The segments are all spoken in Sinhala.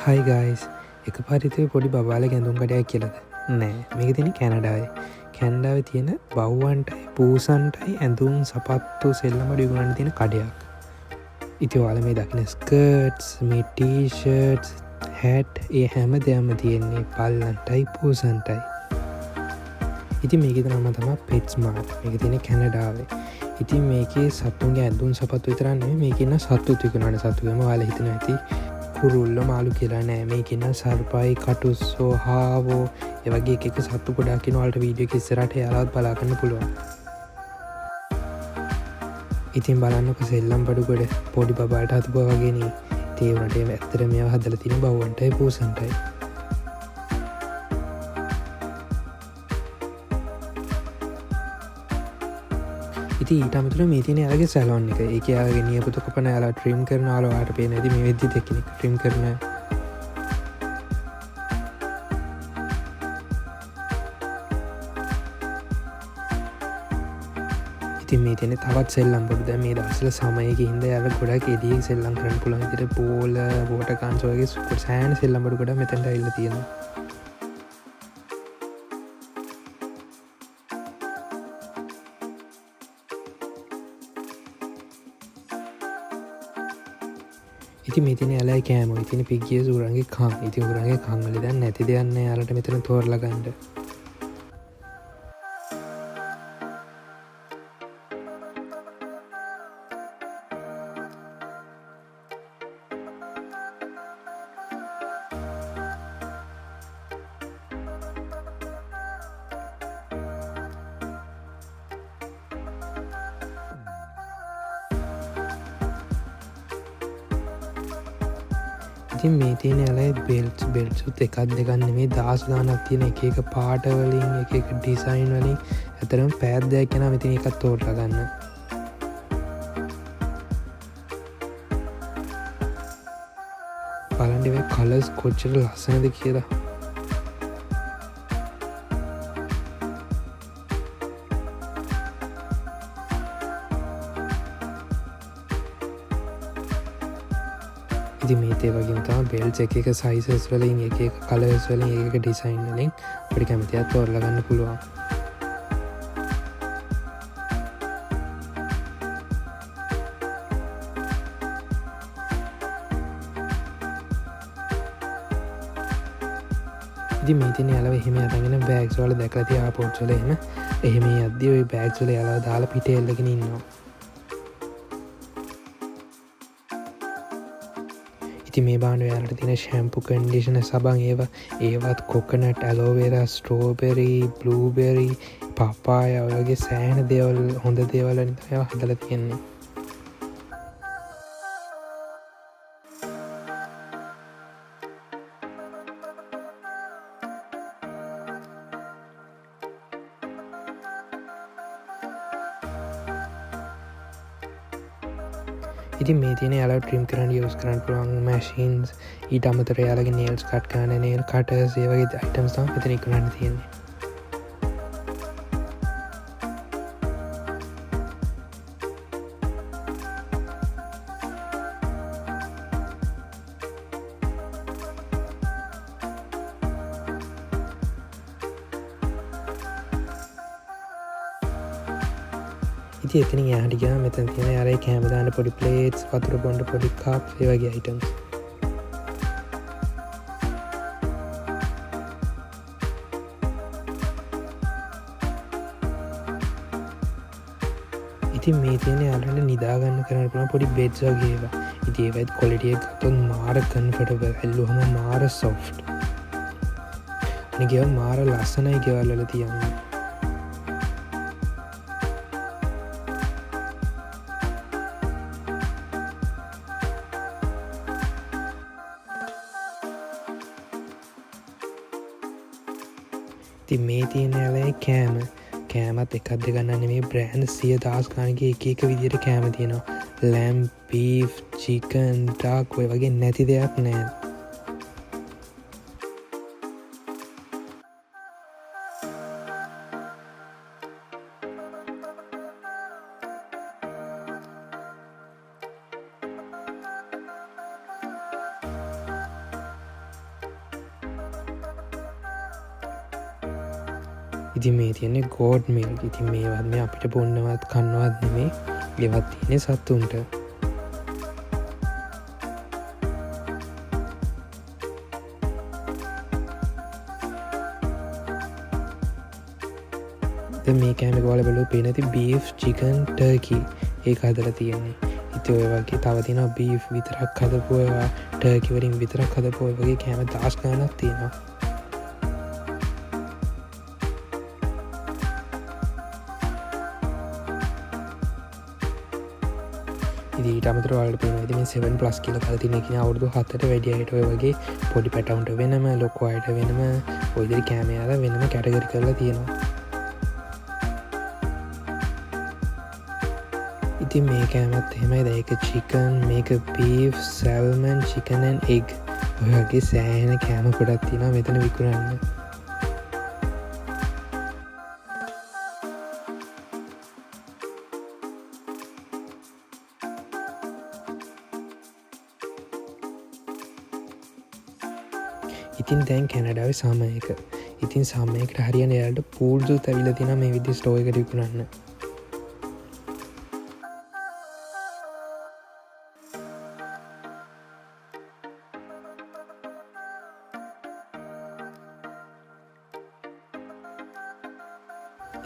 හයි ගයිස් එක පරිතය පොඩි බාල ගැඳුම් කටයක් කියලද නෑ මේක තින කැනඩායි කැන්ඩාව තියෙන බව්වන්ටයි පූසන්ටයි ඇඳුම් සපත්තු සෙල්ලම ඩිගුණන් තියෙන කඩයක් ඉතිවාල මේ දකින ස්කර්ට්ස් මිටීෂර්ට්ස් හැට් ඒ හැම දෙයක්ම තියෙන්නේ පල්ලන්ටයි පූසන්ටයි ඉති මේක නම තම පෙට්ස්මාර්ට් මේක තියෙන කැනඩාවේ ඉතින් මේකේ සත්තුන්ගේ ඇඳුම් සපත්තු විතරන්නේ මේකන්න සත්තු තිකුණට සතුවම වාල හිතන ඇති කුරුල්ල මාළු කියලා නෑ මේ කියන්න සර්පයි කටුස්සෝ හාවෝ ඒවගේ එක සත්තු ගොඩාකින වලට වීඩියෝ කිස්සරට යාලත් බලාගන්න පුළුවන් ඉතින් බලන්නක සෙල්ලම් පඩුගොඩ පොඩි බාට හතු බවගෙන තේවනට ඇත්තර මේ හදල තින බවන්ටයි පූසන්ටයි ඉති ඊටමතුර මේ තින යාගේ සැලොන් එක එක යාගේ නියපුතු කපන යාලා ට්‍රීම් කරන ආලවාට පේ නැති මේ වෙද්දි දෙකෙනෙක් ට්‍රීම් කරන ඉතින් මේ තියෙන තවත් සෙල්ලම් පොඩු දැන් මේ දවස්වල සමයක හින්දා යාලා ගොඩක් එළියේ සෙල්ලම් කරන්න පුළුවන් විදිහට බෝල වෝටර් ගන්ස් වගේ සෑහෙන සෙල්ලම් පොඩු ගොඩක් මෙතනට ඇවිල්ලා තියෙනවා ඉති මෙතින ඇලයි කෑම ඉතින පිගිය සූරන්ගේ කං ඉති උරන්ගේ කංවල දැන් නැති දෙයන්න යාලට මෙතන තෝරලගන්නඩ ඉතින් මේ තියෙන ඇලයි බෙල්ස් බෙල්සුත් එකක් දෙගන්න මේ දස් ගානක් තියෙන එක පාටවලින් එක ඩිසයින් වලින් ඇතරම් පැත්දයක් කෙන මෙතින එකත් තෝටල ගන්න බලන්ඩව කලස් කොච්චර ලස්සනද කියලා ඉති මේතේ වගේ තම බෙල්ස් එක සයිසස් වලින් එක කලස් වලින් ඒක ඩිසයින් වලින් පඩි කැමතියක් තෝරලගන්න පුළුවන් ඉති මේතින යාලව එහෙම අතගෙන බෑග්ස් වල දැකලති ආපෝට්සල එහෙම එහෙම අද්දී ඔයි බෑග්ස්වල යාලා දාලා පිට එල්ලගෙන ඉන්නවා ඉති මේ බාන යාලට තින ශැම්පු කන්ඩිෂන සබන් ඒවත් කොකනට ඇලෝවේර ස්ට්‍රෝබෙරි බ්ලූබෙරි පපාය ඔයගේ සෑහන දේවල් හොඳ දේවල් නිතය හදල තියෙන්නේ ඉති මේ තින යාලා ට්‍රීම් කරන්න යස් කරන්න පුළුවන් මැශීන්ස් ඊට අමතර යාලගේ නේල්ස් කට් කරන නේල් කට සේවගේ අයිටම්ස් තම මෙතන කරන්න තියෙන්නේ ඉති එතන යාටික මෙතන් තියෙන යාරයි කෑමදාන්න පොඩි පලේට්ස් පතුර බොන්ඩ පොඩි කාප් වගේ අයිටම්ස් ඉතින් මේ තියෙන යාලට නිදාගන්න කරන්න පුළන් පොඩි බෙඩ්ස් වගේවා ඉති ඒවත් කොලිටිය ගත්තොත් මාර කන්ෆටබ ඇල්ලුහම මාර සොෆ්ට් නිගෙව මාර ලස්සනයි ගෙවල්ල තියන්න ති මේ තියෙන ඇලයි කෑමත් එකක් දෙගන්න මේ බ්‍රෑන්් සිය දස් ගානගේ එක විදිර කෑම තියෙනවා ලැම් පීෆ් චිකන් ටාක් ඔය වගේ නැති දෙයක් නෑ ඉතින් මේ තියන්නේ ගෝඩ් මිල්. ඉතින් මේවත් මේ අපිට බොන්නවත් කන්නවත් නෙමේ, ගෙවත් තියන්නේ සත්තුන්ට. මේ කෑම ගොල බලු පේනති බීෆ් චිකන් ටර්කි ඒ හදල තියෙන්නේ. ඉති ඔය වගේ තවතින බීෆ් විතරක් හදපුවා ටර්කිවරින් විතරක් හදපුය වගේ කෑම දස් ගානක් තියෙනවා. ඉදිට අමතර වලට පේනද මේ 7+ කියල කලතින කියෙන අවුරදු 7ට වැඩියට ඔය වගේ පොඩි පැටවුන්ට වෙනම ලොකෝයට වෙනම ඔයිදරි කෑමයාල වෙනම කැටගරි කරලා තියෙනවා. ඉතින් මේ කෑමත් එහෙමයි දැක චිකන් මේක බීෆ් සැල්මන් චිකනන් එග් ඔයගේ සෑහෙන කෑම කොඩත් තිනා මෙතන විකුරන්න. ඉතින් දැන් කැනඩාව සාමයක ඉතින් සාමයකට හරියන එයාට පූර්දු තැවිල තින මේ විදි ස්ටෝයකට විකුණන්න.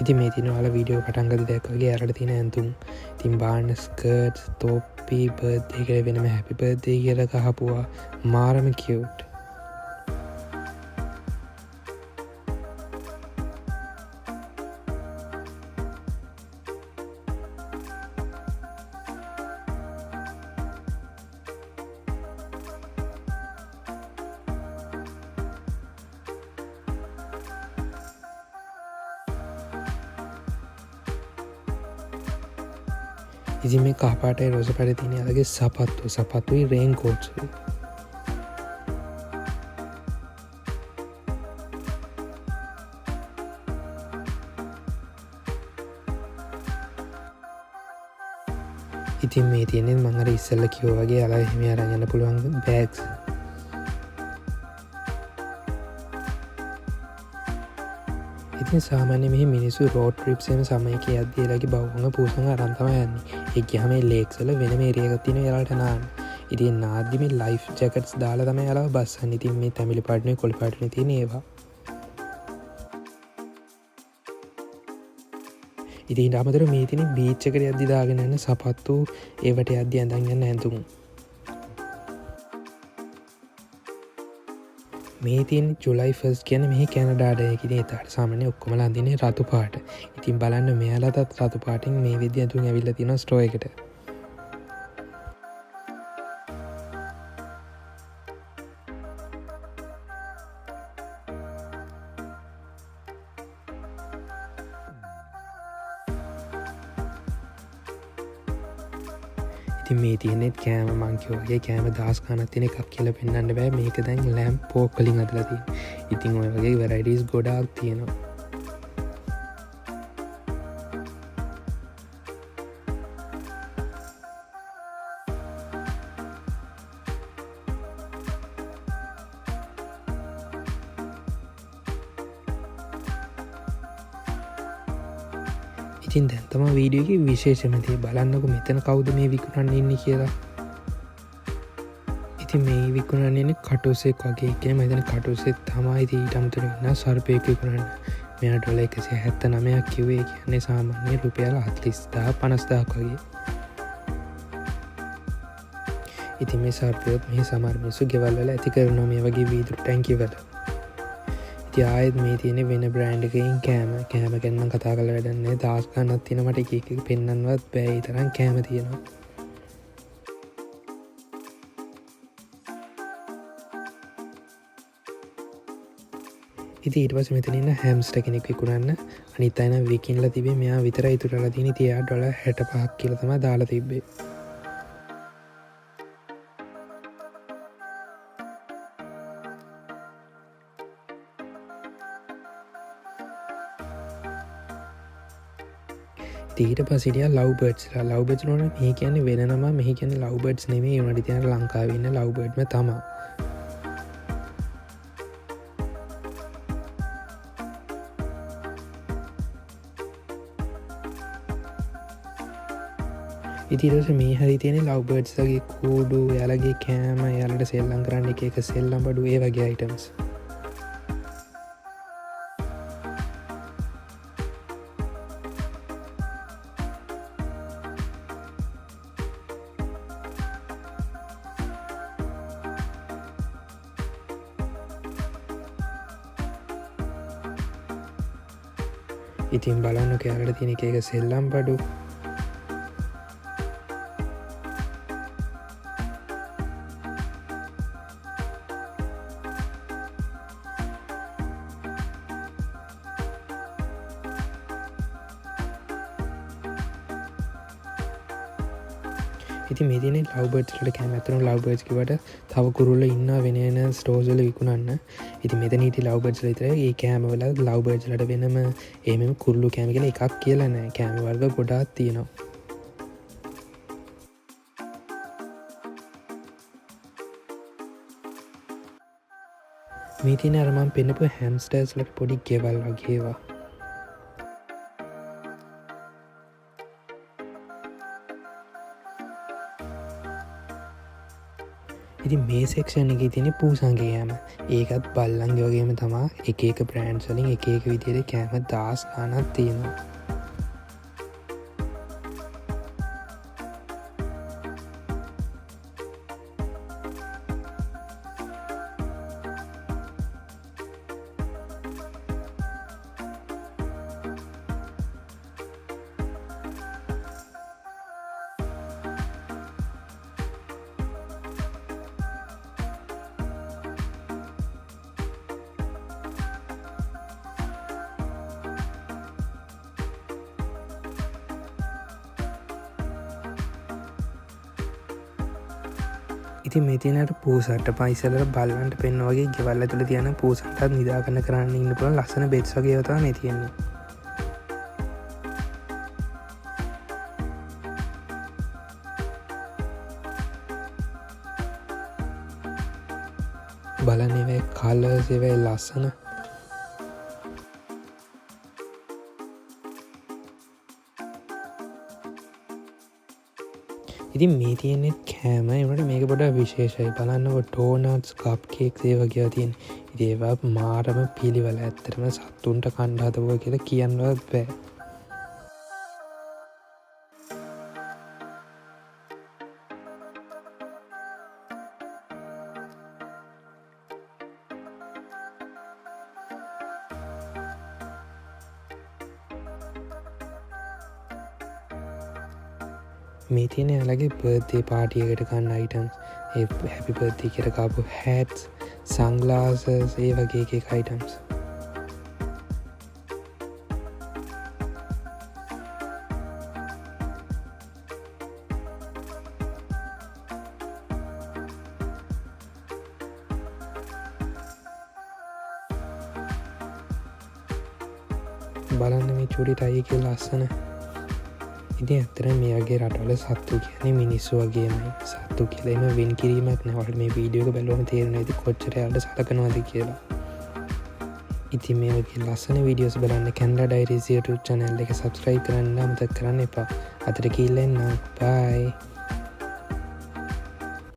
ඉති මේ තිනවාල වීඩියෝ පටන්ගද දැක්වගේ අරට තින ඇතුම් තින් බාන්න ස්කර්ට් තෝප්පි බර්දයකට වෙනම හැපි බර්දය කියල කහපුවා මාරම කියවට්. ඉති මේ කහපාටයි රෝස පැඩ තින අලගේ සපත්තුයි රේන් කෝට්සුයි. ඉතින් මේ තියනෙත් මඟර ඉස්සල්ල කිවෝ වගේ අලා එහෙම අරගන්න පුළුවන් බෑග්ස්. ඉතින් සාමාන්‍ය මෙහි මිනිසු රෝඩ් ට්‍රිප්සම සමයක අදදියලගේ බවුණ පූසඟ අරන්තම යන්නේ. එක්හම ලේක්සල වෙන මේරියගත්තින යාලට නාන්න. ඉතින් නාදදිම ලයිෆ් ජැකටස් දාලා තම යාලා බස්සන්න. ඉතින් මේ තැමිලි පාටනය කොළි පාටන තින ඒවා. ඉතින් අමතර මේ තින බීච්චකට අද්දිදාගෙනන්න සපත්තු ඒවට අධ්‍ය ඇඳගන්න ඇතුම්. මේ තින් ජුලයි ෆස් කියන මෙහි කැනඩාඩයකින තාට සාමනය ඔක්කොමල අඳන්නේ රතු පාට. ඉතින් බලන්න මෙයාලතත් රතු පාටින් මේ විදි ඇතුන් ඇවිල්ල තින ස්ට්‍රෝයකට. මේ තියනෙත් කෑම මංකිවගේ කෑම දස් කානත් තින එකක් කියල පෙන්න්න බෑ මේක දැන් ලෑම් පෝ කලින් අදලති. ඉතින් ඔය වගේ වැරයිඩස් ගොඩාක් තියෙනවා. ඉතින් දැන්තම වීඩියෝගේ විශේෂමතිය බලන්නක මෙතන කවුද මේ විකුණන්න ඉන්න කියලා. ඉතින් මේ විකුණන්නේ කටුසෙක් වගේ එක මෙතන කටුසෙත් තමයි ඊටම්තර ඉන්න සර්පයක විකුණන්න. මෙයා ඩොල 179ක් කිවේ කියන්නේ සාමාන්‍ය රුපියල 40,000 50,000ක් වගේ. ඉතින් මේ සර්පයොත් මෙහි සමහර මිනිස්සු ගෙවල්වල ඇති කරනවා මේ වගේ වීදුරු ටැංකිවල. ආයත් මේ තියෙන වෙන බ්‍රෑන්්ඩකින් කෑම ගැන්ම කතා කළ වැඩන්නේ දස් ගන්නත් තිනමට එක පෙන්න්නවත් බැයි තරන් කෑම තියෙනවා. ඉති ඊට පස මෙතනන්න හැම්ස්ට කෙනෙක් විකුණන්න අනිත් අයින විකින්ල තිබේ මෙයා විතර ඉතුරල තින තියා ඩොල 65 කියලතම දාලා තිබ්බේ. ඊට පසිටිය ලව්බර්ඩ්ස්ලා ලව්බඩ් නොන මේ කියන්නේ වෙනම මෙහි කියන ලව්බඩ්ස් නෙමේ යුනට තියන ලංකාවන්න ලව්බඩ්ම තමා. ඉතිරස මේ හරි තියෙන ලව්බර්ඩ්ස්ගේ කූඩු යාලගේ කෑම යාලට සෙල්ලං කරන්න එක සෙල්ලම් බඩු ඒ වගේ අයිටම්ස්. ඉතින් බලන්න කෑලට තියෙන එක සෙල්ලම් බඩු. ඉති මෙදින ලවබර්ඩ්ලට කැමැතන ලවබර්ඩ් කිවට තව කුරුල්ල ඉන්න වෙනන ස්ටෝසල විකුණන්න. ඉති මෙත නීති ලවබර්ඩ් ලතර ඒ කෑමවල ලවබර්ඩ්ලට වෙනම ඒම කුල්ලු කෑම කියල එකක් කියලනෑ කෑමවර්ග ගොඩාත් තියෙනවා. මීතින අරමන් පෙන්නපු හැම්ස්ටර්ස්ලට පොඩි ගෙවල් වගේවා. ඉති මේ සෙක්ෂණ එක තින පූසන්ගේ යෑම ඒකත් බල්ලන්ගේ වගේම තමා එක බ්‍රෑන්්ස්වලින් එක විදියට කෑම දස් ගානත් තියෙනවා. ඉති මෙතිනට පූසට පයිසලට බල්ලන්ට පෙන් වගේ ගෙවල්ල තුළ තියන පූසන්ටත් නිදාගන්න කරන්න ඉන්න පුළ ලස්සන බෙස් වගේ යවතා නැතියෙන්නේ. බලනෙවයි කල්ලසෙවයි ලස්සන ඉතින් මේ තියෙනෙත් කෑම එමට මේක පොඩ විශේෂයි බලන්නව ටෝනට්ස් කප් කේක් ඒ වගේ තියෙන් ඒවා මාරම පිළිවල ඇත්තරම සත්තුන්ට කණ්ඩාතව කියලා කියන්නවත් බෑ. මේ තියන අලගේ බර්ධය පාටියකට කන්න අයිටම්ස් ඒ හැපි බර්ධී කරකාපු හැට්ස් සංගලාසස් ඒ වගේ එක අයිටම්ස්. බලන්න මේ චුඩි ටයි කිය ලස්සන ඉති ඇතර මේගේ රටවල සත්තු කියන මිනිස්සු වගේමයි සත්තු කියලම වෙන් කිරීමක් නවට මේ වීඩියෝක බැලුවම තේරෙන ඇති කොච්චරයට සලකනවාද කියලා. ඉති මේගේ ලස්සන වීඩියෝස් බලන්න කැන්ඩ ඩයිරසියට චනැල්ල එක සබස්ක්‍රයිබ් කරන්න අමතක් කරන්න එපා. අතර කියල්ලෙන්න්න බයි.